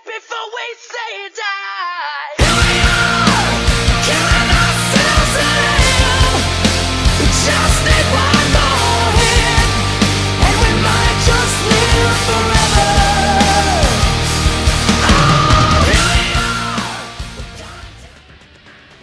before we say die. Here we are, killing ourselves a little. We just need one more hit, and we might just live forever. Oh, here we are.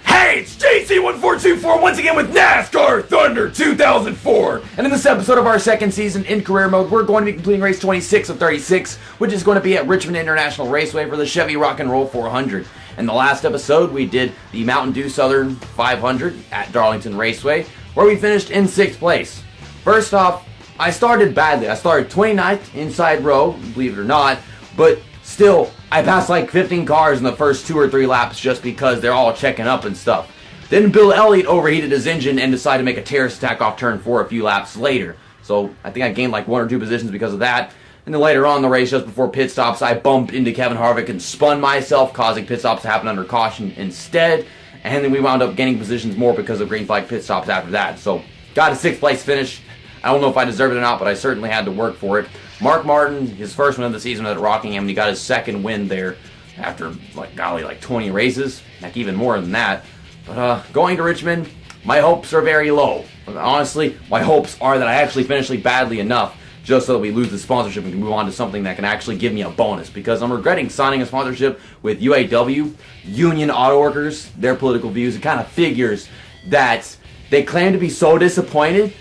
Hey, it's JC1424 once again with NASCAR Thunder 2004. And in this episode of our second season in career mode, we're going to be completing race 26 of 36, which is going to be at Richmond International Raceway for the Chevy Rock and Roll 400. In the last episode, we did the Mountain Dew Southern 500 at Darlington Raceway, where we finished in 6th place. First off, I started badly. I started 29th inside row, believe it or not, but still, I passed like 15 cars in the first 2 or 3 laps just because they're all checking up and stuff. Then Bill Elliott overheated his engine and decided to make a terrace attack off turn 4 a few laps later. So I think I gained like 1 or 2 positions because of that. And then later on in the race, just before pit stops, I bumped into Kevin Harvick and spun myself, causing pit stops to happen under caution instead. And then we wound up gaining positions more because of green flag pit stops after that. So got a 6th place finish. I don't know if I deserved it or not, but I certainly had to work for it. Mark Martin, his first win of the season at Rockingham, and he got his 2nd win there after, like 20 races. Heck, even more than that. But going to Richmond, my hopes are very low. Honestly, my hopes are that I actually finish badly enough just so that we lose the sponsorship and can move on to something that can actually give me a bonus. Because I'm regretting signing a sponsorship with UAW, Union Auto Workers, their political views. It kind of figures that they claim to be so disappointed,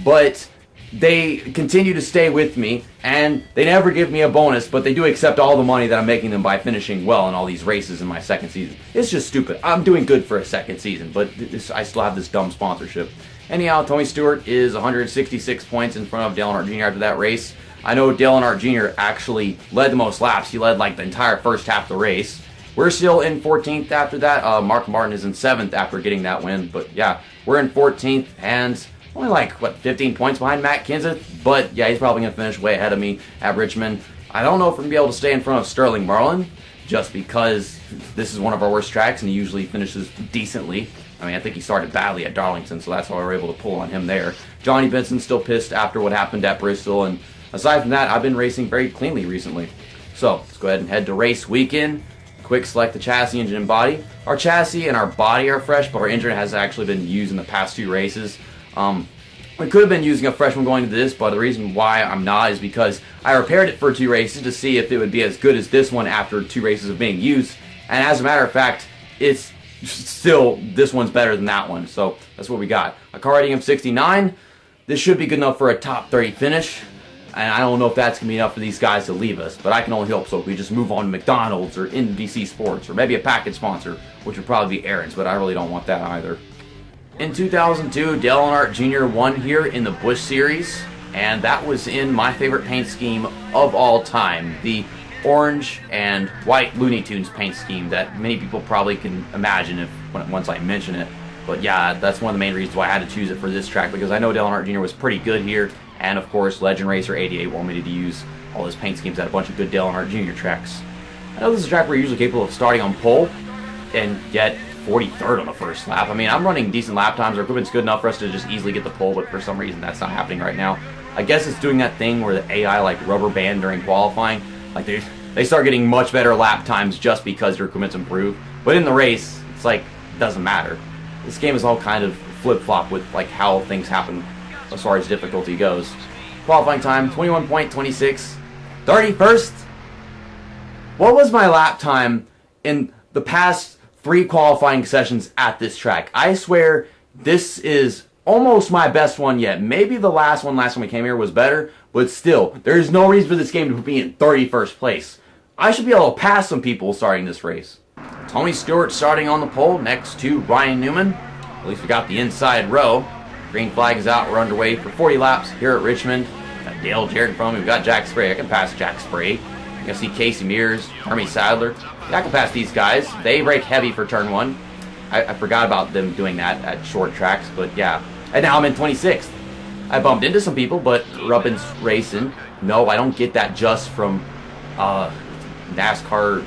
but they continue to stay with me, and they never give me a bonus, but they do accept all the money that I'm making them by finishing well in all these races in my 2nd season. It's just stupid. I'm doing good for a 2nd season, but I still have this dumb sponsorship. Anyhow, Tony Stewart is 166 points in front of Dale Earnhardt Jr. after that race. I know Dale Earnhardt Jr. actually led the most laps. He led like the entire first half of the race. We're still in 14th after that. Mark Martin is in 7th after getting that win, but yeah, we're in 14th, and only 15 points behind Matt Kenseth, but yeah, he's probably going to finish way ahead of me at Richmond. I don't know if we're going to be able to stay in front of Sterling Marlin, just because this is one of our worst tracks and he usually finishes decently. I mean, I think he started badly at Darlington, so that's why we were able to pull on him there. Johnny Benson's still pissed after what happened at Bristol, and aside from that, I've been racing very cleanly recently. So, let's go ahead and head to race weekend. Quick select the chassis, engine, and body. Our chassis and our body are fresh, but our engine has actually been used in the past 2 races. We could have been using a fresh one going into this, but the reason why I'm not is because I repaired it for 2 races to see if it would be as good as this one after 2 races of being used. And as a matter of fact, it's still, this one's better than that one. So that's what we got. A car rating of 69. This should be good enough for a top 30 finish. And I don't know if that's going to be enough for these guys to leave us, but I can only hope so. If we just move on to McDonald's or NBC Sports or maybe a package sponsor, which would probably be Aaron's, but I really don't want that either. In 2002, Dale Earnhardt Jr. won here in the Busch Series, and that was in my favorite paint scheme of all time, the orange and white Looney Tunes paint scheme that many people probably can imagine once I mention it. But yeah, that's one of the main reasons why I had to choose it for this track, because I know Dale Earnhardt Jr. was pretty good here, and of course Legend Racer 88 wanted me to use all his paint schemes at a bunch of good Dale Earnhardt Jr. tracks. I know this is a track we're usually capable of starting on pole, and yet 43rd on the first lap. I mean, I'm running decent lap times. Our equipment's good enough for us to just easily get the pole, but for some reason that's not happening right now. I guess it's doing that thing where the AI rubber band during qualifying. They start getting much better lap times just because your equipment's improved. But in the race, it's it doesn't matter. This game is all kind of flip-flop with how things happen as far as difficulty goes. Qualifying time, 21.26. 31st. What was my lap time in the past 3 qualifying sessions at this track? I swear this is almost my best one yet. Maybe the last time we came here was better, but still, there's no reason for this game to put me in 31st place. I should be able to pass some people starting this race. Tony Stewart starting on the pole next to Ryan Newman. At least we got the inside row. Green flag is out. We're underway for 40 laps here at Richmond. Got Dale Jarrett in front of me. We've got Jack Spray. I can pass Jack Spray. I can see Casey Mears, Hermie Sadler. I can pass these guys. They brake heavy for turn 1. I forgot about them doing that at short tracks, but yeah. And now I'm in 26th. I bumped into some people, but Rubbin's racing. No, I don't get that just from NASCAR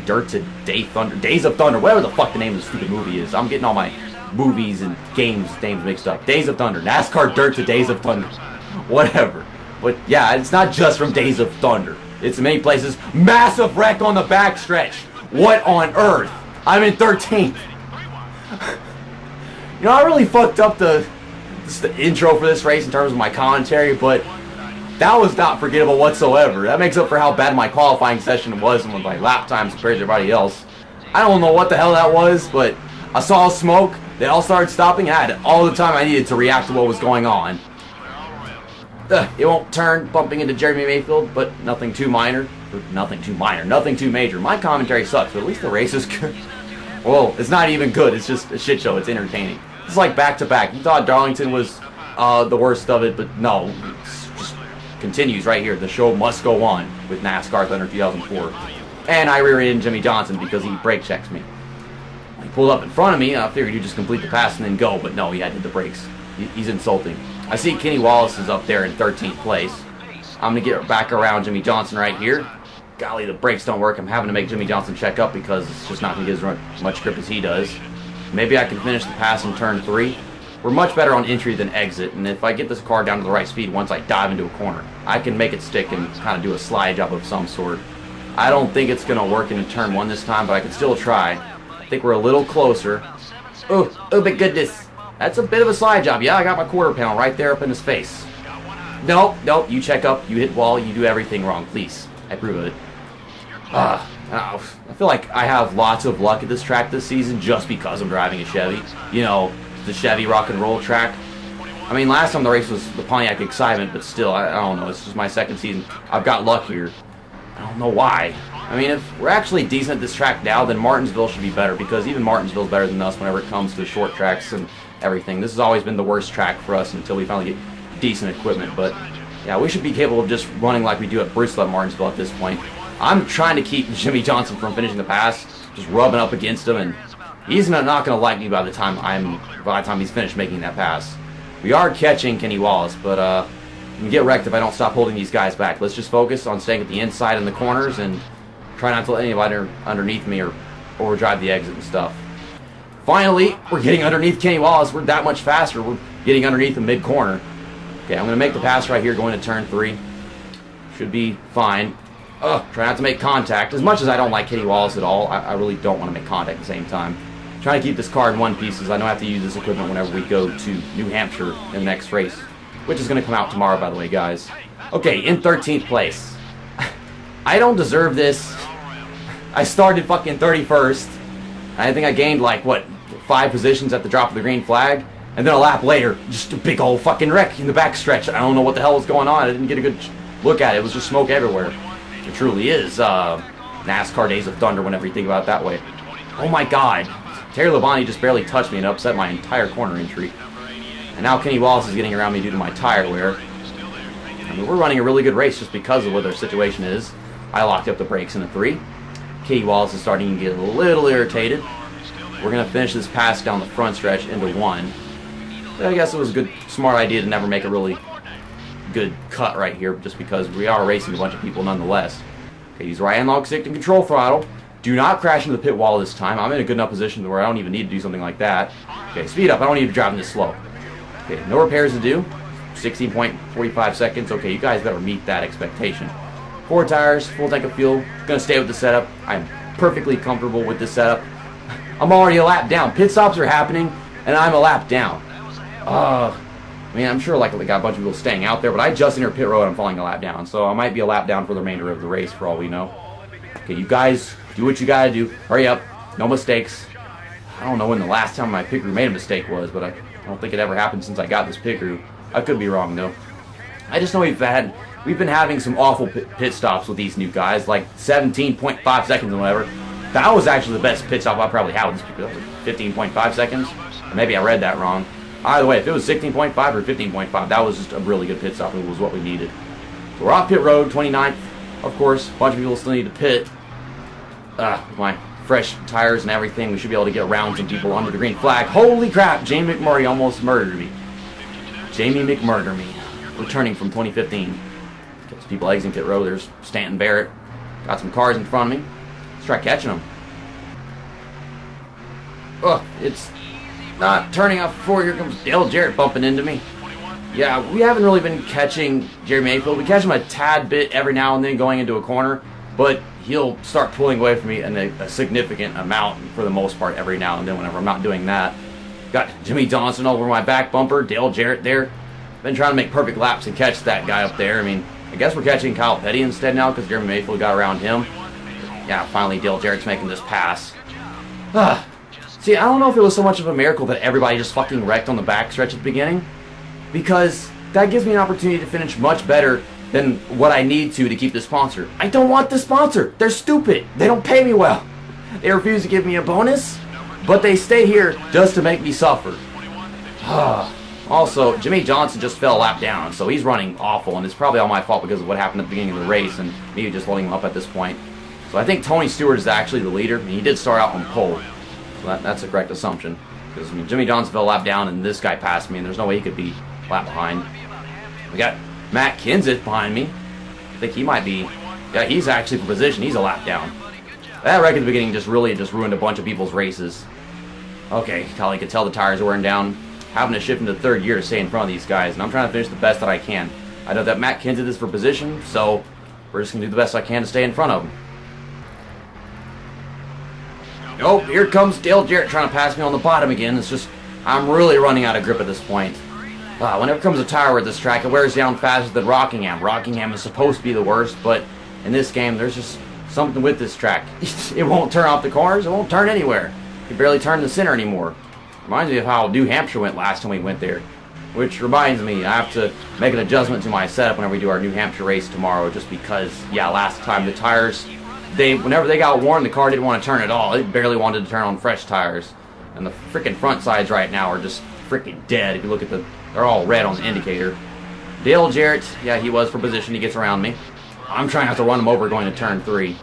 Dirt to Days of Thunder, whatever the fuck the name of the stupid movie is. I'm getting all my movies and games names mixed up. Days of Thunder, NASCAR Dirt to Days of Thunder, whatever. But yeah, it's not just from Days of Thunder. It's in many places. Massive wreck on the backstretch. What on earth? I'm in 13th. You know, I really fucked up the intro for this race in terms of my commentary, but that was not forgettable whatsoever. That makes up for how bad my qualifying session was and with my lap times compared to everybody else. I don't know what the hell that was, but I saw smoke. They all started stopping. I had all the time I needed to react to what was going on. It won't turn, bumping into Jeremy Mayfield, but nothing too minor. Nothing too minor. Nothing too major. My commentary sucks, but at least the race is good. Well, it's not even good. It's just a shit show. It's entertaining. It's like back-to-back. You thought Darlington was the worst of it, but no. It's just continues right here. The show must go on with NASCAR Thunder 2004. And I rear-ended Jimmy Johnson because he brake checks me. He pulled up in front of me, and I figured he'd just complete the pass and then go, but no, he had to hit the brakes. He's insulting. I see Kenny Wallace is up there in 13th place. I'm going to get back around Jimmy Johnson right here. Golly, the brakes don't work. I'm having to make Jimmy Johnson check up because it's just not going to get as much grip as he does. Maybe I can finish the pass in turn 3. We're much better on entry than exit, and if I get this car down to the right speed once I dive into a corner, I can make it stick and kind of do a slide job of some sort. I don't think it's going to work in turn 1 this time, but I can still try. I think we're a little closer. Oh my goodness. That's a bit of a slide job. Yeah, I got my quarter panel right there up in his face. Nope, you check up, you hit wall, you do everything wrong, please. I approve of it. I feel like I have lots of luck at this track this season just because I'm driving a Chevy. You know, the Chevy rock and roll track. I mean, last time the race was the Pontiac Excitement, but still, I don't know. It's just my second season. I've got luck here. I don't know why. I mean, if we're actually decent at this track now, then Martinsville should be better, because even Martinsville's better than us whenever it comes to short tracks and everything. This has always been the worst track for us until we finally get decent equipment. But yeah, we should be capable of just running like we do at Bristol at Martinsville at this point. I'm trying to keep Jimmy Johnson from finishing the pass, just rubbing up against him, and he's not going to like me by the time he's finished making that pass. We are catching Kenny Wallace, but I can get wrecked if I don't stop holding these guys back. Let's just focus on staying at the inside in the corners and try not to let anybody underneath me or overdrive the exit and stuff. Finally, we're getting underneath Kenny Wallace. We're that much faster. We're getting underneath the mid-corner. Okay, I'm going to make the pass right here going to turn 3. Should be fine. Try not to make contact. As much as I don't like Kenny Wallace at all, I really don't want to make contact at the same time. Trying to keep this car in one piece, as I know I have to use this equipment whenever we go to New Hampshire in the next race, which is going to come out tomorrow, by the way, guys. Okay, in 13th place. I don't deserve this. I started fucking 31st. I think I gained, like, what, 5 positions at the drop of the green flag? And then a lap later, just a big old fucking wreck in the backstretch. I don't know what the hell was going on. I didn't get a good look at it. It was just smoke everywhere. It truly is NASCAR Days of Thunder whenever you think about it that way. Oh my god. Terry Labonte just barely touched me and upset my entire corner entry. And now Kenny Wallace is getting around me due to my tire wear. I mean, we're running a really good race just because of what their situation is. I locked up the brakes in a 3. Kenny Wallace is starting to get a little irritated. We're going to finish this pass down the front stretch into 1. But I guess it was a good, smart idea to never make a really good cut right here, just because we are racing a bunch of people nonetheless. Okay, use right analog stick and control throttle. Do not crash into the pit wall this time. I'm in a good enough position where I don't even need to do something like that. Okay, speed up. I don't need to be driving this slow. Okay, no repairs to do. 16.45 seconds. Okay, you guys better meet that expectation. 4 tires, full tank of fuel. Gonna stay with the setup. I'm perfectly comfortable with this setup. I'm already a lap down. Pit stops are happening, and I'm a lap down. I mean, I'm sure like they got a bunch of people staying out there, but I just entered pit road and I'm falling a lap down. So I might be a lap down for the remainder of the race for all we know. Okay, you guys do what you gotta do. Hurry up. No mistakes. I don't know when the last time my pit crew made a mistake was, but I don't think it ever happened since I got this pit crew. I could be wrong though. I just know we've been having some awful pit stops with these new guys, like 17.5 seconds or whatever. That was actually the best pit stop I probably had with this pit crew. 15.5 seconds. Maybe I read that wrong. Either way, if it was 16.5 or 15.5, that was just a really good pit stop. It was what we needed. So we're off pit road, 29th. Of course, a bunch of people still need to pit. With my fresh tires and everything, we should be able to get around some people under the green flag. Holy crap, Jamie McMurray almost murdered me. Jamie McMurder me. Returning from 2015. There's people exiting pit road. There's Stanton Barrett. Got some cars in front of me. Let's try catching them. It's not turning off before. Here comes Dale Jarrett bumping into me. Yeah, we haven't really been catching Jerry Mayfield. We catch him a tad bit every now and then going into a corner, but he'll start pulling away from me in a significant amount for the most part every now and then whenever I'm not doing that. Got Jimmy Johnson over my back bumper, Dale Jarrett there. Been trying to make perfect laps and catch that guy up there. I mean, I guess we're catching Kyle Petty instead now because Jeremy Mayfield got around him. Yeah, finally Dale Jarrett's making this pass. See, I don't know if it was so much of a miracle that everybody just fucking wrecked on the backstretch at the beginning, because that gives me an opportunity to finish much better than what I need to keep the sponsor. I don't want the sponsor. They're stupid. They don't pay me well. They refuse to give me a bonus, but they stay here just to make me suffer. Also, Jimmy Johnson just fell a lap down, so he's running awful, and it's probably all my fault because of what happened at the beginning of the race and me just holding him up at this point. So I think Tony Stewart is actually the leader, and he did start out on pole. So that's a correct assumption. Because Jimmy Johnson fell a lap down, and this guy passed me, and there's no way he could be a lap behind. We got Matt Kenseth behind me. I think he might be... Yeah, he's actually for position. He's a lap down. That wreck at the beginning just ruined a bunch of people's races. Okay, Collie could tell the tires are wearing down. Having to shift into third gear to stay in front of these guys, and I'm trying to finish the best that I can. I know that Matt Kenseth is for position, so we're just going to do the best I can to stay in front of him. Oh, here comes Dale Jarrett trying to pass me on the bottom again. It's just, I'm really running out of grip at this point. Whenever it comes to tire at this track, it wears down faster than Rockingham. Rockingham is supposed to be the worst, but in this game, there's just something with this track. It won't turn off the cars. It won't turn anywhere. You can barely turn the center anymore. Reminds me of how New Hampshire went last time we went there. Which reminds me, I have to make an adjustment to my setup whenever we do our New Hampshire race tomorrow, just because, yeah, last time the tires... whenever they got worn, the car didn't want to turn at all. It barely wanted to turn on fresh tires. And the freaking front sides right now are just freaking dead. If you look at they're all red on the indicator. Dale Jarrett, yeah, he was for position. He gets around me. I'm trying not to run him over going to turn 3.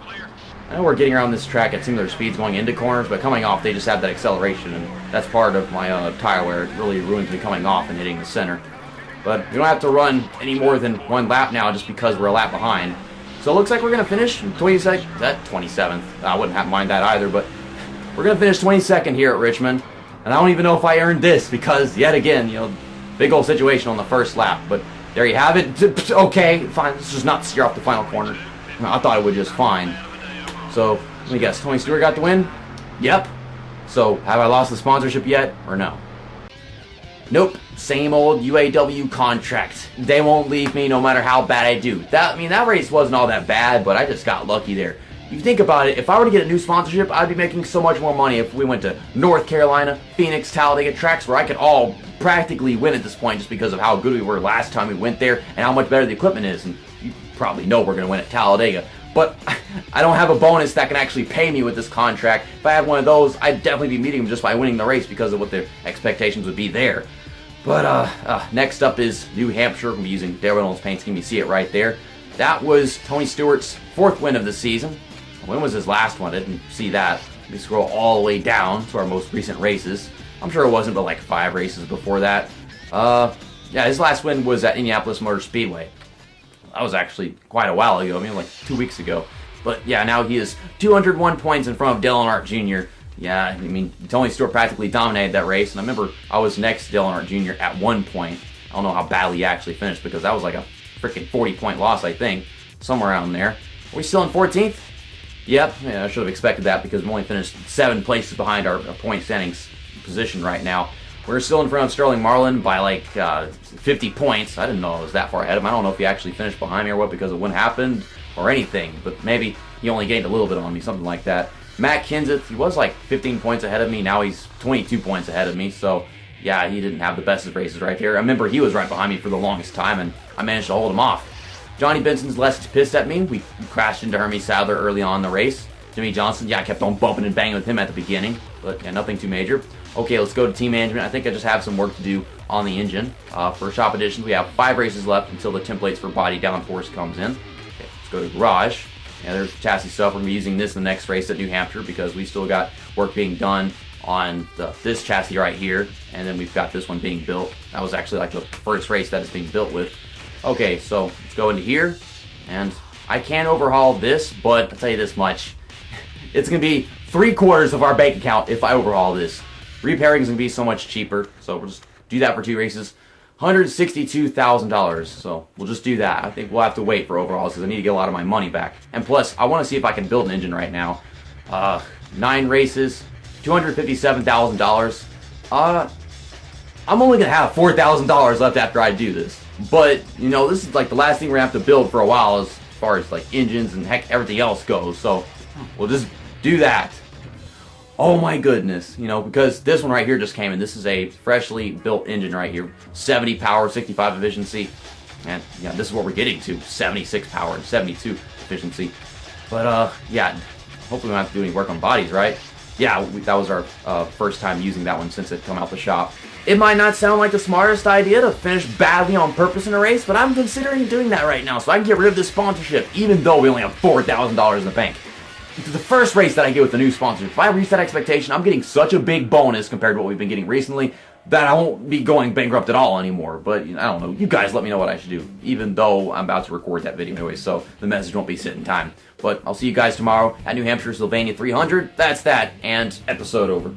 I know we're getting around this track at similar speeds going into corners, but coming off, they just have that acceleration, and that's part of my tire wear. It really ruins me coming off and hitting the center. But we don't have to run any more than one lap now just because we're a lap behind. So it looks like we're going to finish 27th. I wouldn't mind that either, but we're going to finish 22nd here at Richmond. And I don't even know if I earned this because, yet again, big old situation on the first lap. But there you have it. Okay, fine. Let's just not steer off the final corner. I thought it would just fine. So, let me guess. Tony Stewart got the win? Yep. So, have I lost the sponsorship yet, or no? Nope. Same old UAW contract. They won't leave me no matter how bad I do. That race wasn't all that bad, but I just got lucky there. If you think about it, if I were to get a new sponsorship, I'd be making so much more money if we went to North Carolina, Phoenix, Talladega, tracks where I could all practically win at this point just because of how good we were last time we went there and how much better the equipment is. And you probably know we're going to win at Talladega. But I don't have a bonus that can actually pay me with this contract. If I had one of those, I'd definitely be meeting them just by winning the race because of what the expectations would be there. But next up is New Hampshire. I'm using Dale Reynolds paint scheme. You see it right there. That was Tony Stewart's 4th win of the season. When was his last one? I didn't see that. We scroll all the way down to our most recent races. I'm sure it wasn't but like 5 races before that. Yeah, his last win was at Indianapolis Motor Speedway. That was actually quite a while ago. Like 2 weeks ago. But yeah, now he is 201 points in front of Dale Earnhardt Jr. Yeah, Tony Stewart practically dominated that race. And I remember I was next to Dale Earnhardt Jr. at one point. I don't know how badly he actually finished because that was like a freaking 40-point loss, I think. Somewhere around there. Are we still in 14th? Yep, yeah, I should have expected that because we only finished 7 places behind our point standings position right now. We're still in front of Sterling Marlin by like 50 points. I didn't know I was that far ahead of him. I don't know if he actually finished behind me or what because of what happened or anything. But maybe he only gained a little bit on me, something like that. Matt Kenseth, he was like 15 points ahead of me. Now he's 22 points ahead of me. So, yeah, he didn't have the best of races right there. I remember he was right behind me for the longest time, and I managed to hold him off. Johnny Benson's less pissed at me. We crashed into Hermie Sadler early on in the race. Jimmy Johnson, yeah, I kept on bumping and banging with him at the beginning. But, yeah, nothing too major. Okay, let's go to team management. I think I just have some work to do on the engine. For shop editions, we have 5 races left until the templates for body downforce comes in. Okay, let's go to garage. Yeah, there's chassis stuff. We're going to be using this in the next race at New Hampshire because we still got work being done on this chassis right here. And then we've got this one being built. That was actually like the first race that it's being built with. Okay, so let's go into here. And I can overhaul this, but I'll tell you this much. It's going to be 3/4 of our bank account if I overhaul this. Repairing is going to be so much cheaper. So we'll just do that for 2 races. $162,000. So we'll just do that. I think we'll have to wait for overalls because I need to get a lot of my money back. And plus, I want to see if I can build an engine right now. 9 races, $257,000. I'm only gonna have $4,000 left after I do this. But you know, this is like the last thing we're gonna have to build for a while as far as like engines and heck everything else goes. So we'll just do that. Oh my goodness, you know, because this one right here just came in. This is a freshly built engine right here. 70 power, 65 efficiency. And yeah, this is what we're getting to. 76 power and 72 efficiency. But yeah, hopefully we don't have to do any work on bodies, right? Yeah, that was our first time using that one since it come out the shop. It might not sound like the smartest idea to finish badly on purpose in a race, but I'm considering doing that right now so I can get rid of this sponsorship, even though we only have $4,000 in the bank. It's the first race that I get with the new sponsorship. If I reach that expectation, I'm getting such a big bonus compared to what we've been getting recently that I won't be going bankrupt at all anymore. But you know, I don't know. You guys let me know what I should do, even though I'm about to record that video anyway, so the message won't be sit in time. But I'll see you guys tomorrow at New Hampshire, Sylvania 300. That's that, and episode over.